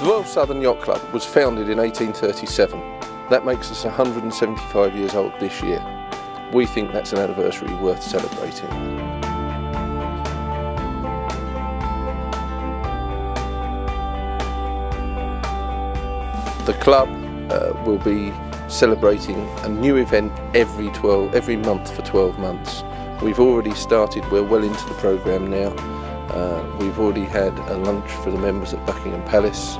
The Royal Southern Yacht Club was founded in 1837. That makes us 175 years old this year. We think that's an anniversary worth celebrating. The club will be celebrating a new event every month for 12 months. We've already started, we're well into the programme now. We've already had a lunch for the members at Buckingham Palace,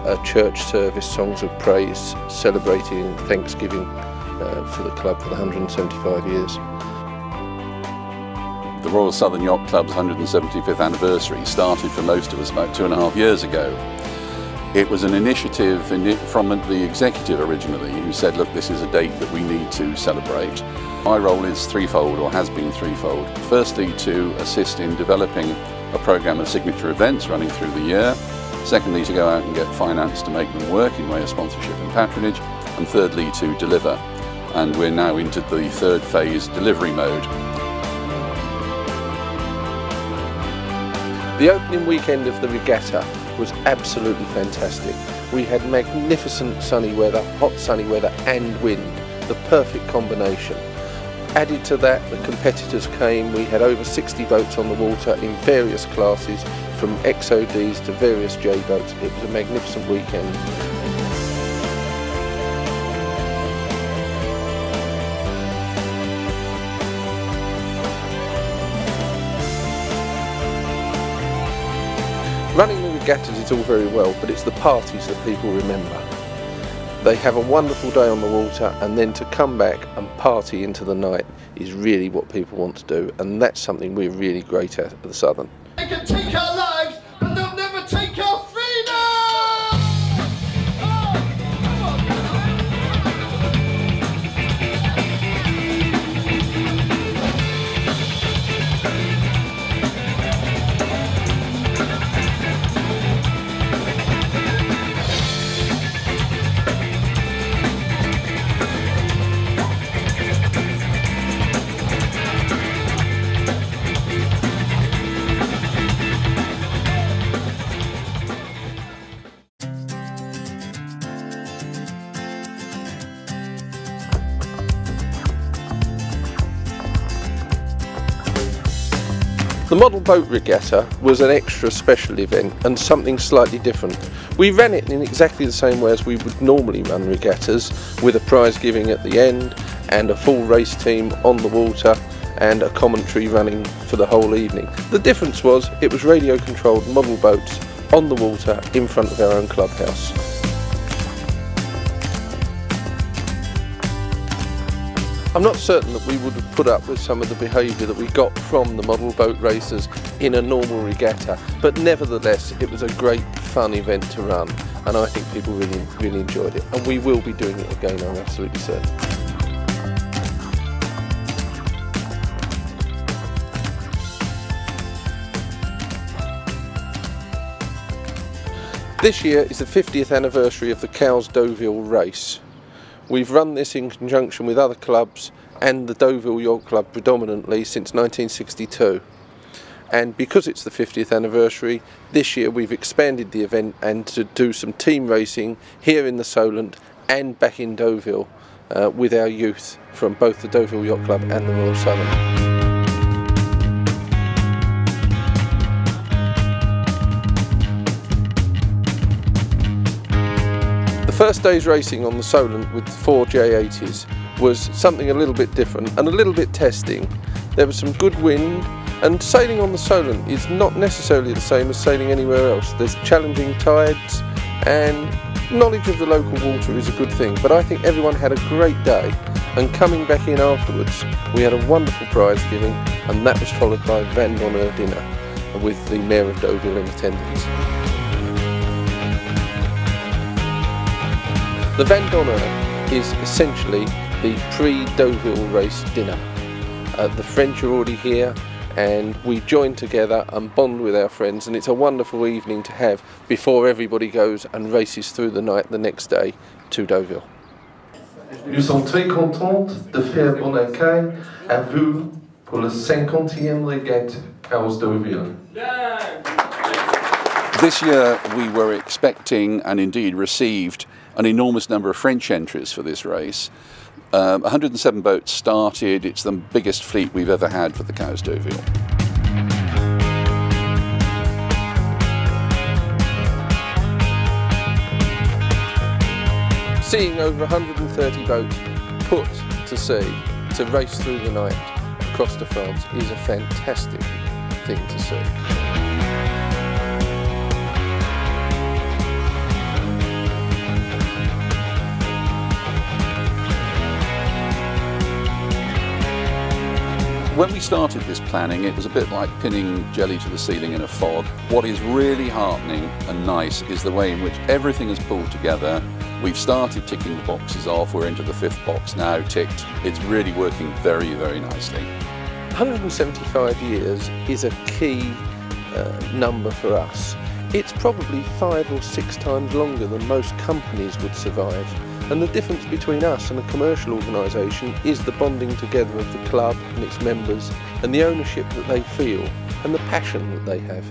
a church service, songs of praise, celebrating Thanksgiving for the club for the 175 years. The Royal Southern Yacht Club's 175th anniversary started for most of us about 2.5 years ago. It was an initiative from the executive originally who said, look, this is a date that we need to celebrate. My role is threefold, or has been threefold. Firstly, to assist in developing a programme of signature events running through the year. Secondly, to go out and get finance to make them work in way of sponsorship and patronage. And thirdly, to deliver. And we're now into the third phase, delivery mode. The opening weekend of the regatta was absolutely fantastic. We had magnificent sunny weather, hot sunny weather and wind, the perfect combination. Added to that, the competitors came. We had over 60 boats on the water in various classes, from XODs to various J boats. It was a magnificent weekend. Running the regattas is all very well, but it's the parties that people remember. They have a wonderful day on the water, and then to come back and party into the night is really what people want to do, and that's something we're really great at the Southern. They can take our lives, but they'll never take our freedom! The Model Boat Regatta was an extra special event and something slightly different. We ran it in exactly the same way as we would normally run regattas, with a prize giving at the end and a full race team on the water and a commentary running for the whole evening. The difference was it was radio controlled model boats on the water in front of our own clubhouse. I'm not certain that we would have put up with some of the behaviour that we got from the model boat racers in a normal regatta, but nevertheless it was a great fun event to run, and I think people really enjoyed it, and we will be doing it again, I'm absolutely certain. This year is the 50th anniversary of the Cowes Deauville race. We've run this in conjunction with other clubs and the Deauville Yacht Club predominantly since 1962. And because it's the 50th anniversary, this year we've expanded the event and to do some team racing here in the Solent and back in Deauville with our youth from both the Deauville Yacht Club and the Royal Southern. The first day's racing on the Solent with 4 J80s was something a little bit different and a little bit testing. There was some good wind, and sailing on the Solent is not necessarily the same as sailing anywhere else. There's challenging tides, and knowledge of the local water is a good thing, but I think everyone had a great day, and coming back in afterwards we had a wonderful prize giving, and that was followed by a Van d'Honneur dinner with the Mayor of Deauville in attendance. The Van d'Honneur is essentially the pre-Deauville race dinner. The French are already here, and we join together and bond with our friends, and it's a wonderful evening to have before everybody goes and races through the night the next day to Deauville. Nous sommes très contents de faire bon accueil à vous pour la 50e régate Cowes Deauville. This year we were expecting and indeed received an enormous number of French entries for this race. 107 boats started. It's the biggest fleet we've ever had for the Cows d'Urville. Seeing over 130 boats put to sea to race through the night across to France is a fantastic thing to see. When we started this planning, it was a bit like pinning jelly to the ceiling in a fog. What is really heartening and nice is the way in which everything is pulled together. We've started ticking the boxes off. We're into the 5th box now ticked. It's really working very, very nicely. 175 years is a key number for us. It's probably 5 or 6 times longer than most companies would survive. And the difference between us and a commercial organisation is the bonding together of the club and its members and the ownership that they feel and the passion that they have.